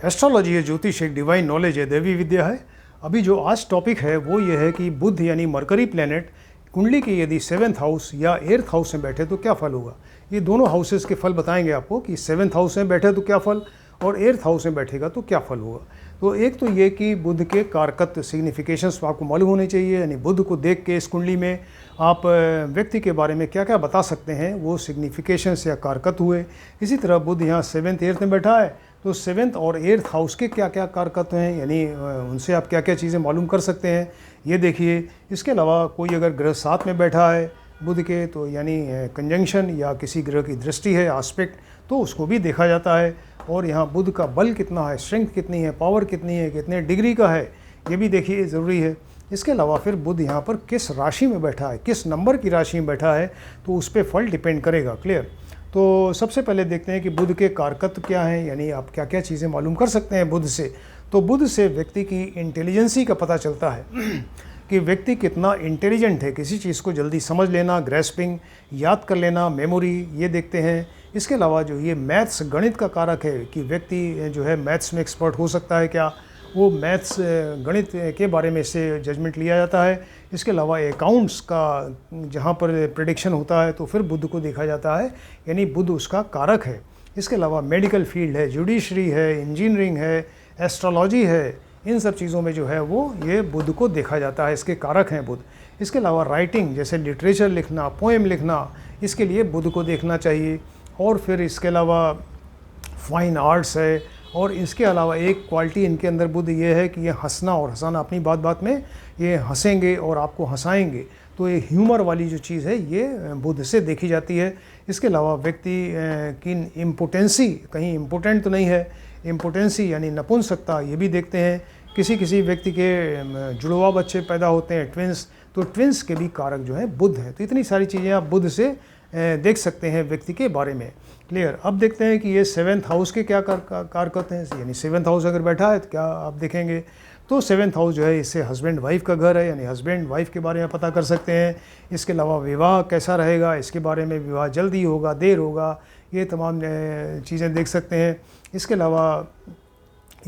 Astrology है, ज्योतिष एक डिवाइन नॉलेज है, दैवी विद्या है। अभी जो आज टॉपिक है वो ये है कि बुध यानी मरकरी प्लैनेट कुंडली के यदि 7th हाउस या 8th हाउस में बैठे तो क्या फल होगा। ये दोनों हाउसेस के फल बताएंगे आपको कि 7th हाउस में बैठे तो क्या फल और 8th हाउस में बैठेगा तो क्या फल होगा। तो एक तो ये कि बुध के कारकत्व सिग्निफिकेशंस आपको मालूम होने चाहिए, यानी बुध को देख के इस कुंडली में आप व्यक्ति के बारे में क्या क्या बता सकते हैं, वो सिग्निफिकेशंस या कारकत्व हुए। इसी तरह बुध यहाँ 7th 8th में बैठा है तो 7th और 8th हाउस के क्या क्या कारकत्व हैं, यानी उनसे आप क्या क्या चीज़ें मालूम कर सकते हैं, ये देखिए। इसके अलावा कोई अगर ग्रह साथ में बैठा है बुध के तो यानी कंजंक्शन या किसी ग्रह की दृष्टि है, आस्पेक्ट, तो उसको भी देखा जाता है। और यहाँ बुध का बल कितना है, स्ट्रेंथ कितनी है, पावर कितनी है, कितने डिग्री का है, ये भी देखिए, ज़रूरी है। इसके अलावा फिर बुध यहाँ पर किस राशि में बैठा है, किस नंबर की राशि में बैठा है, तो उस पर फल डिपेंड करेगा। क्लियर। तो सबसे पहले देखते हैं कि बुध के कारकत्व क्या हैं, यानी आप क्या क्या चीज़ें मालूम कर सकते हैं बुध से। तो बुध से व्यक्ति की इंटेलिजेंसी का पता चलता है कि व्यक्ति कितना इंटेलिजेंट है, किसी चीज़ को जल्दी समझ लेना, ग्रेस्पिंग, याद कर लेना, मेमोरी, ये देखते हैं। इसके अलावा जो ये मैथ्स गणित का कारक है कि व्यक्ति जो है मैथ्स में एक्सपर्ट हो सकता है क्या, वो मैथ्स गणित के बारे में इससे जजमेंट लिया जाता है। इसके अलावा अकाउंट्स का जहाँ पर प्रेडिक्शन होता है तो फिर बुध को देखा जाता है, यानी बुध उसका कारक है। इसके अलावा मेडिकल फील्ड है, जुडिशरी है, इंजीनियरिंग है, एस्ट्रोलॉजी है, इन सब चीज़ों में जो है वो ये बुध को देखा जाता है, इसके कारक हैं बुध। इसके अलावा राइटिंग जैसे लिटरेचर लिखना, पोएम लिखना, इसके लिए बुध को देखना चाहिए। और फिर इसके अलावा फाइन आर्ट्स है। और इसके अलावा एक क्वालिटी इनके अंदर बुध ये है कि ये हंसना और हंसाना, अपनी बात बात में ये हंसेंगे और आपको हंसाएंगे, तो ये ह्यूमर वाली जो चीज़ है ये बुध से देखी जाती है। इसके अलावा व्यक्ति की इम्पोटेंसी, कहीं इम्पोटेंट तो नहीं है, इम्पोटेंसी यानी नपुंसकता, ये भी देखते हैं। किसी किसी व्यक्ति के जुड़वा बच्चे पैदा होते हैं, ट्विंस, तो ट्विंस के भी कारक जो है बुध है। तो इतनी सारी चीज़ें आप बुध से देख सकते हैं व्यक्ति के बारे में। क्लियर। अब देखते हैं कि ये 7th हाउस के क्या कारकत्व हैं, यानी 7th हाउस अगर बैठा है तो क्या आप देखेंगे। तो 7th हाउस जो है इससे हस्बैंड वाइफ का घर है, यानी हस्बैंड वाइफ के बारे में पता कर सकते हैं। इसके अलावा विवाह कैसा रहेगा, इसके बारे में, विवाह जल्दी होगा, देर होगा, ये तमाम चीज़ें देख सकते हैं। इसके अलावा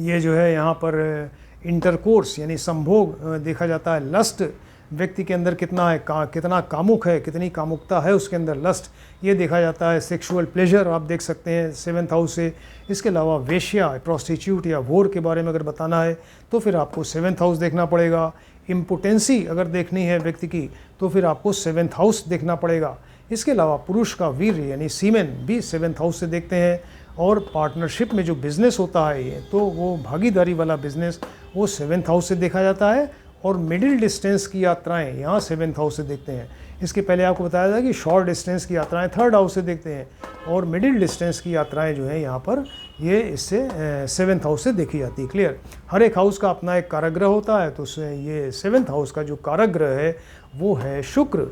ये जो है यहाँ पर इंटरकोर्स यानी संभोग देखा जाता है। लस्ट व्यक्ति के अंदर कितना है, कितना कामुक है, कितनी कामुकता है उसके अंदर, लस्ट, ये देखा जाता है। सेक्सुअल प्लेजर आप देख सकते हैं 7th हाउस से। इसके अलावा वेश्या, प्रोस्टिट्यूट या वोर के बारे में अगर बताना है तो फिर आपको 7th हाउस देखना पड़ेगा। इम्पोटेंसी अगर देखनी है व्यक्ति की तो फिर आपको 7th हाउस देखना पड़ेगा। इसके अलावा पुरुष का वीर यानी सीमेन भी 7th हाउस से देखते हैं। और पार्टनरशिप में जो बिज़नेस होता है ये, तो वो भागीदारी वाला बिज़नेस वो 7th हाउस से देखा जाता है। और मिडिल डिस्टेंस की यात्राएं यहाँ 7th हाउस से देखते हैं। इसके पहले आपको बताया था कि शॉर्ट डिस्टेंस की यात्राएं 3rd हाउस से देखते हैं, और मिडिल डिस्टेंस की यात्राएं जो है यहाँ पर ये इससे 7th हाउस से देखी जाती है। क्लियर। हर एक हाउस का अपना एक कारक ग्रह होता है, तो ये 7th हाउस का जो कारक ग्रह है वो है शुक्र,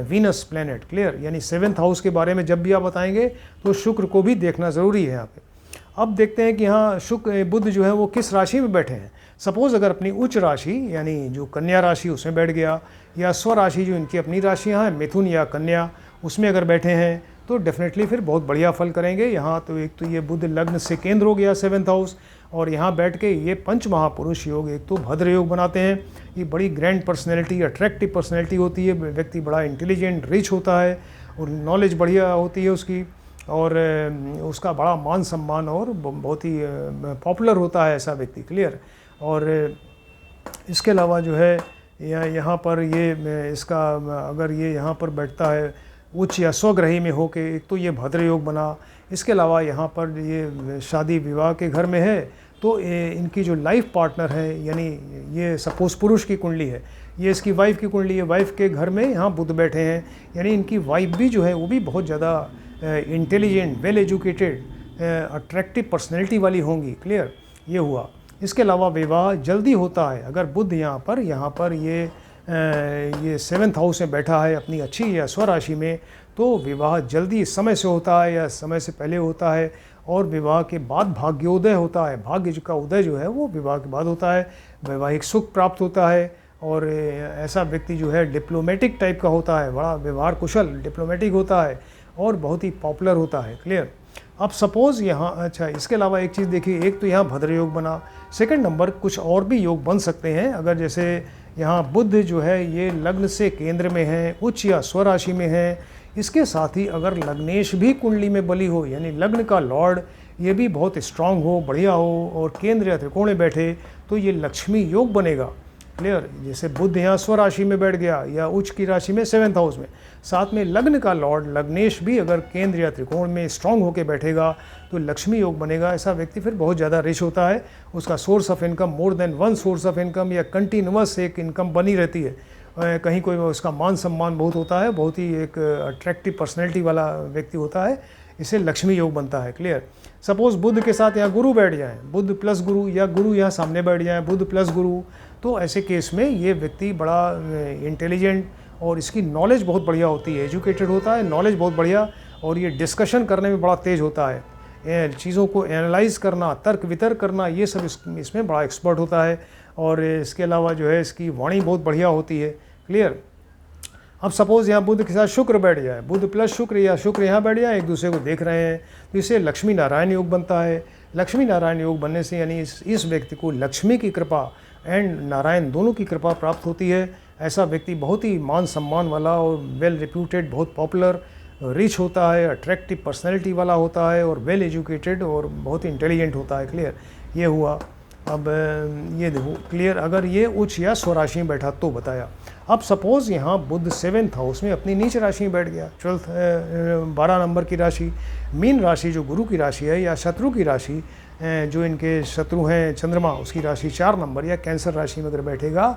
वीनस प्लैनेट। क्लियर। यानी 7th हाउस के बारे में जब भी आप बताएंगे तो शुक्र को भी देखना ज़रूरी है यहाँ पे। अब देखते हैं कि यहाँ शुक्र बुध जो है वो किस राशि में बैठे हैं। सपोज़ अगर अपनी उच्च राशि यानी जो कन्या राशि उसमें बैठ गया, या स्व राशि जो इनकी अपनी राशियाँ हैं मिथुन या कन्या, उसमें अगर बैठे हैं तो डेफिनेटली फिर बहुत बढ़िया फल करेंगे। यहाँ तो एक तो ये बुध लग्न से केंद्र हो गया 7th हाउस, और यहाँ बैठ के ये पंच महापुरुष योग, एक तो भद्र योग बनाते हैं। ये बड़ी ग्रैंड पर्सनैलिटी, अट्रैक्टिव पर्सनैलिटी होती है, व्यक्ति बड़ा इंटेलिजेंट, रिच होता है और नॉलेज बढ़िया होती है उसकी, और उसका बड़ा मान सम्मान और बहुत ही पॉपुलर होता है ऐसा व्यक्ति। क्लियर। और इसके अलावा जो है यहाँ पर ये इसका अगर ये यहाँ पर बैठता है उच्च या स्वग्रही में हो के, एक तो ये भद्र योग बना। इसके अलावा यहाँ पर ये शादी विवाह के घर में है तो इनकी जो लाइफ पार्टनर है, यानी ये सपोज पुरुष की कुंडली है, ये इसकी वाइफ की कुंडली है, वाइफ के घर में यहाँ बुध बैठे हैं, यानी इनकी वाइफ भी जो है वो भी बहुत ज़्यादा intelligent, well educated, attractive personality वाली होंगी। क्लियर। ये हुआ। इसके अलावा विवाह जल्दी होता है अगर बुध यहाँ पर ये 7th हाउस में बैठा है अपनी अच्छी या स्वराशि में, तो विवाह जल्दी समय से होता है या समय से पहले होता है। और विवाह के बाद भाग्योदय होता है, भाग्य का उदय जो है वो विवाह के बाद होता है। वैवाहिक सुख प्राप्त होता है, और ऐसा व्यक्ति जो है डिप्लोमेटिक टाइप का होता है, बड़ा व्यवहार कुशल, डिप्लोमेटिक होता है और बहुत ही पॉपुलर होता है। क्लियर। अब सपोज़ यहाँ, अच्छा इसके अलावा एक चीज़ देखिए, एक तो यहाँ भद्र योग बना, सेकंड नंबर कुछ और भी योग बन सकते हैं। अगर जैसे यहाँ बुध जो है ये लग्न से केंद्र में है, उच्च या स्वराशि में है, इसके साथ ही अगर लग्नेश भी कुंडली में बली हो, यानी लग्न का लॉर्ड ये भी बहुत स्ट्रांग हो, बढ़िया हो, और केंद्र या त्रिकोण में बैठे, तो ये लक्ष्मी योग बनेगा। क्लियर, जैसे बुध यहाँ स्वराशि में बैठ गया या उच्च की राशि में 7th हाउस में, साथ में लग्न का लॉर्ड लग्नेश भी अगर केंद्र या त्रिकोण में स्ट्रांग होकर बैठेगा तो लक्ष्मी योग बनेगा। ऐसा व्यक्ति फिर बहुत ज़्यादा रिच होता है, उसका source of income more than one source of income या कंटिन्यूअस एक इनकम बनी रहती है। कहीं कोई उसका मान सम्मान बहुत होता है, बहुत ही एक अट्रैक्टिव पर्सनैलिटी वाला व्यक्ति होता है, इसे लक्ष्मी योग बनता है। क्लियर, सपोज बुध के साथ यहाँ गुरु बैठ जाए, बुध प्लस गुरु, या गुरु यहाँ सामने बैठ जाए, बुध प्लस गुरु, तो ऐसे केस में ये व्यक्ति बड़ा इंटेलिजेंट और इसकी नॉलेज बहुत बढ़िया होती है, एजुकेटेड होता है, नॉलेज बहुत बढ़िया, और ये डिस्कशन करने में बड़ा तेज होता है, चीज़ों को एनालाइज करना, तर्क वितर्क करना, ये सब इसमें बड़ा एक्सपर्ट होता है। और इसके अलावा जो है इसकी वाणी बहुत बढ़िया होती है। क्लियर, अब सपोज़ यहाँ बुध के साथ शुक्र बैठ जाए, बुध प्लस शुक्र या शुक्र यहाँ बैठ जाए, एक दूसरे को देख रहे हैं, तो इससे लक्ष्मी नारायण योग बनता है। लक्ष्मी नारायण योग बनने से यानी इस व्यक्ति को लक्ष्मी की कृपा एंड नारायण दोनों की कृपा प्राप्त होती है। ऐसा व्यक्ति बहुत ही मान सम्मान वाला और वेल रिप्यूटेड, बहुत पॉपुलर, रिच होता है, अट्रैक्टिव पर्सनैलिटी वाला होता है, और वेल एजुकेटेड और बहुत ही इंटेलिजेंट होता है। क्लियर, ये हुआ। अब ये देखो, क्लियर, अगर ये उच्च या स्वराशि में बैठा तो बताया। अब सपोज़ यहाँ बुध 7th हाउस में अपनी नीच राशि में बैठ गया, 12 नंबर की राशि, मीन राशि जो गुरु की राशि है, या शत्रु की राशि जो इनके शत्रु हैं चंद्रमा, उसकी राशि 4 नंबर या कैंसर राशि में अगर बैठेगा,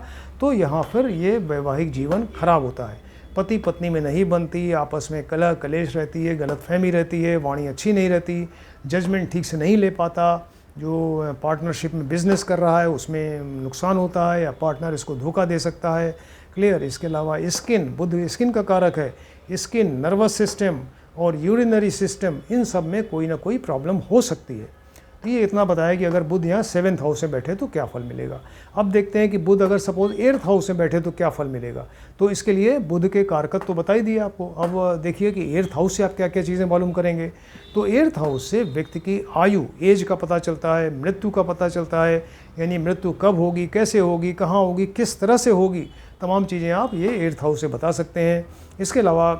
तो यहाँ फिर ये वैवाहिक जीवन खराब होता है, पति पत्नी में नहीं बनती, आपस में कलह कलेश रहती है, गलतफहमी रहती है, वाणी अच्छी नहीं रहती, जजमेंट ठीक से नहीं ले पाता, जो पार्टनरशिप में बिजनेस कर रहा है उसमें नुकसान होता है, या पार्टनर इसको धोखा दे सकता है। क्लियर, इसके अलावा स्किन, बुध स्किन का कारक है, स्किन, नर्वस सिस्टम और यूरिनरी सिस्टम, इन सब में कोई ना कोई प्रॉब्लम हो सकती है। तो ये इतना बताया कि अगर बुध यहाँ 7th हाउस में बैठे तो क्या फल मिलेगा। अब देखते हैं कि बुध अगर सपोज 8th हाउस में बैठे तो क्या फल मिलेगा। तो इसके लिए बुध के कारकत्व तो बता ही दिया आपको। अब देखिए कि 8th हाउस से आप क्या क्या चीज़ें मालूम करेंगे। तो 8th हाउस से व्यक्ति की आयु, एज का पता चलता है, मृत्यु का पता चलता है, यानी मृत्यु कब होगी, कैसे होगी, कहाँ होगी, किस तरह से होगी, तमाम चीज़ें आप ये 8th हाउस से बता सकते हैं। इसके अलावा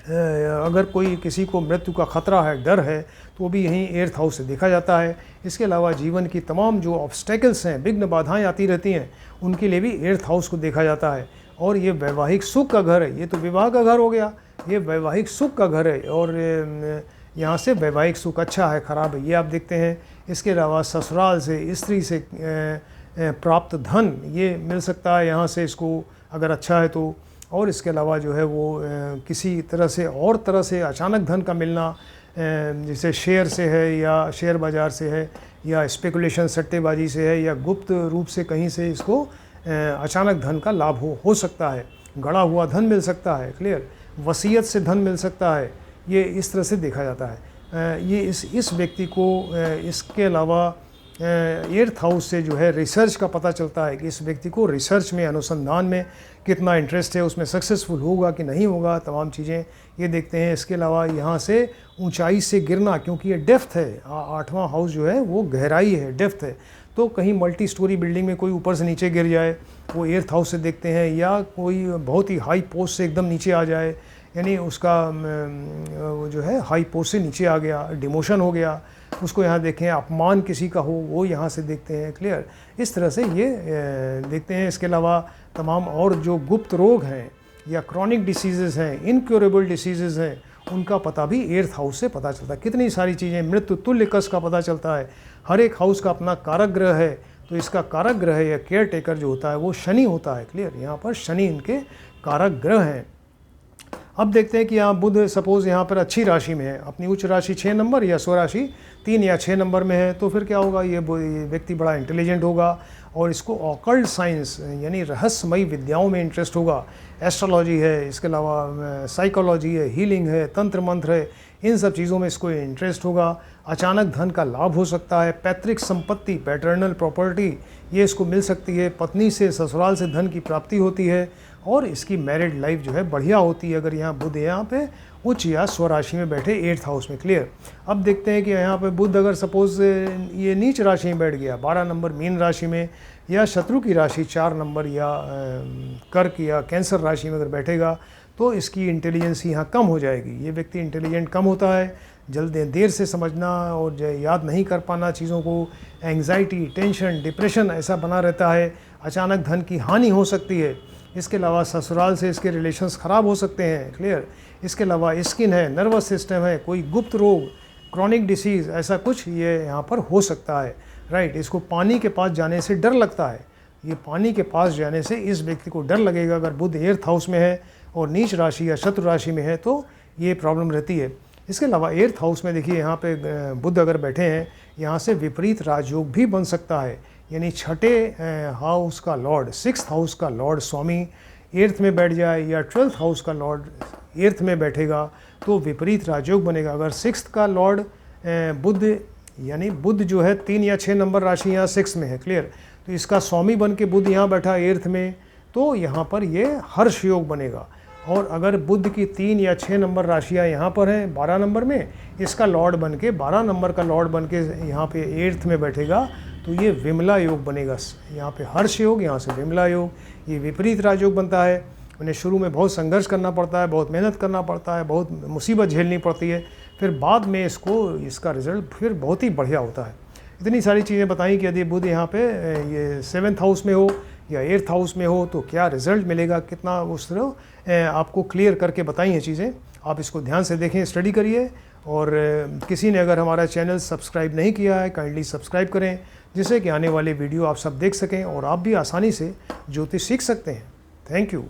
अगर कोई किसी को मृत्यु का खतरा है, डर है, तो वो भी यहीं 8th हाउस से देखा जाता है। इसके अलावा जीवन की तमाम जो ऑब्स्टेकल्स हैं, विघ्न बाधाएं आती रहती हैं, उनके लिए भी 8th हाउस को देखा जाता है। और ये वैवाहिक सुख का घर है, ये तो विवाह का घर हो गया, ये वैवाहिक सुख का घर है, और यहाँ से वैवाहिक सुख अच्छा है खराब है ये आप देखते हैं। इसके अलावा ससुराल से, स्त्री से प्राप्त धन ये मिल सकता है यहाँ से इसको, अगर अच्छा है तो। और इसके अलावा जो है वो किसी तरह से और तरह से अचानक धन का मिलना, जैसे शेयर से है, या शेयर बाज़ार से है, या स्पेकुलेशन सट्टेबाजी से है, या गुप्त रूप से कहीं से इसको अचानक धन का लाभ हो सकता है, गड़ा हुआ धन मिल सकता है। क्लियर, वसीयत से धन मिल सकता है, ये इस तरह से देखा जाता है। ये इस व्यक्ति को इसके अलावा 8th हाउस से जो है रिसर्च का पता चलता है कि इस व्यक्ति को रिसर्च में, अनुसंधान में कितना इंटरेस्ट है, उसमें सक्सेसफुल होगा कि नहीं होगा, तमाम चीज़ें ये देखते हैं। इसके अलावा यहाँ से ऊंचाई से गिरना, क्योंकि ये डेप्थ है, 8वां हाउस जो है वो गहराई है, डेप्थ है, तो कहीं मल्टी स्टोरी बिल्डिंग में कोई ऊपर से नीचे गिर जाए, वो 8th हाउस से देखते हैं, या कोई बहुत ही हाई पोस्ट से एकदम नीचे आ जाए, यानी उसका जो है हाई पोस्ट से नीचे आ गया, डिमोशन हो गया, उसको यहाँ देखें, अपमान किसी का हो वो यहाँ से देखते हैं। क्लियर, इस तरह से ये देखते हैं। इसके अलावा तमाम और जो गुप्त रोग हैं या क्रॉनिक डिसीज़ेज़ हैं, इनक्योरेबल डिसीज़ेज़ हैं, उनका पता भी 8th हाउस से पता चलता है। कितनी सारी चीज़ें, मृत्यु तुल्य कष्ट का पता चलता है। हर एक हाउस का अपना कारक ग्रह है, तो इसका कारक ग्रह या केयर टेकर जो होता है वो शनि होता है। क्लियर, यहाँ पर शनि इनके कारक ग्रह हैं। अब देखते हैं कि यहाँ बुध सपोज़ यहाँ पर अच्छी राशि में है, अपनी उच्च राशि 6 नंबर या स्वराशि 3 या 6 नंबर में है, तो फिर क्या होगा, ये व्यक्ति बड़ा इंटेलिजेंट होगा और इसको ऑकल्ट साइंस यानी रहस्यमयी विद्याओं में इंटरेस्ट होगा। एस्ट्रोलॉजी है, इसके अलावा साइकोलॉजी है, हीलिंग है, तंत्र मंत्र है, इन सब चीज़ों में इसको इंटरेस्ट होगा। अचानक धन का लाभ हो सकता है, पैतृक संपत्ति पैटर्नल प्रॉपर्टी ये इसको मिल सकती है, पत्नी से ससुराल से धन की प्राप्ति होती है और इसकी मैरिड लाइफ जो है बढ़िया होती है अगर यहाँ बुध यहाँ पे उच्च या स्वराशि में बैठे 8th हाउस में। क्लियर। अब देखते हैं कि यहाँ पे बुध अगर सपोज ये नीच राशि में बैठ गया 12 नंबर मीन राशि में, या शत्रु की राशि 4 नंबर या कर्क या कैंसर राशि में अगर बैठेगा तो इसकी इंटेलिजेंस यहाँ कम हो जाएगी। ये व्यक्ति इंटेलिजेंट कम होता है, जल्द देर से समझना और याद नहीं कर पाना चीज़ों को, एंग्जाइटी टेंशन डिप्रेशन ऐसा बना रहता है, अचानक धन की हानि हो सकती है। इसके अलावा ससुराल से इसके रिलेशंस ख़राब हो सकते हैं। क्लियर। इसके अलावा स्किन है, नर्वस सिस्टम है, कोई गुप्त रोग क्रॉनिक डिसीज़ ऐसा कुछ ये यहाँ पर हो सकता है। राइट। इसको पानी के पास जाने से डर लगता है, ये पानी के पास जाने से इस व्यक्ति को डर लगेगा। अगर बुध 8th हाउस में है और नीच राशि या शत्रु राशि में है तो ये प्रॉब्लम रहती है। इसके अलावा 8th हाउस में देखिए यहाँ पे बुध अगर बैठे हैं, यहाँ से विपरीत राजयोग भी बन सकता है, यानी छठे हाउस का लॉर्ड 6th हाउस का लॉर्ड स्वामी 8th में बैठ जाए या 12th हाउस का लॉर्ड 8th में बैठेगा तो विपरीत राजयोग बनेगा। अगर 6th का लॉर्ड बुध यानी बुध जो है 3 या 6 नंबर राशि यहाँ 6 में है। क्लियर। तो इसका स्वामी बन के बुध यहाँ बैठा 8th में तो यहाँ पर ये हर्ष योग बनेगा। और अगर बुध की 3 या 6 नंबर राशियाँ यहाँ पर हैं 12 नंबर में, इसका लॉर्ड बन के 12 नंबर का लॉर्ड बन के यहाँ पे 8th में बैठेगा तो ये विमला योग बनेगा। यहाँ पे हर्ष योग, यहाँ से विमला योग, ये विपरीत राजयोग बनता है। उन्हें शुरू में बहुत संघर्ष करना पड़ता है, बहुत मेहनत करना पड़ता है, बहुत मुसीबत झेलनी पड़ती है, फिर बाद में इसका रिजल्ट फिर बहुत ही बढ़िया होता है। इतनी सारी चीज़ें बताई कि यदि बुध यहाँ पे ये 7th हाउस में हो या 8th हाउस में हो तो क्या रिजल्ट मिलेगा, कितना उस तरह आपको क्लियर करके बताई हैं चीज़ें। आप इसको ध्यान से देखें, स्टडी करिए। और किसी ने अगर हमारा चैनल सब्सक्राइब नहीं किया है काइंडली सब्सक्राइब करें, जिससे कि आने वाले वीडियो आप सब देख सकें और आप भी आसानी से ज्योतिष सीख सकते हैं। Thank you.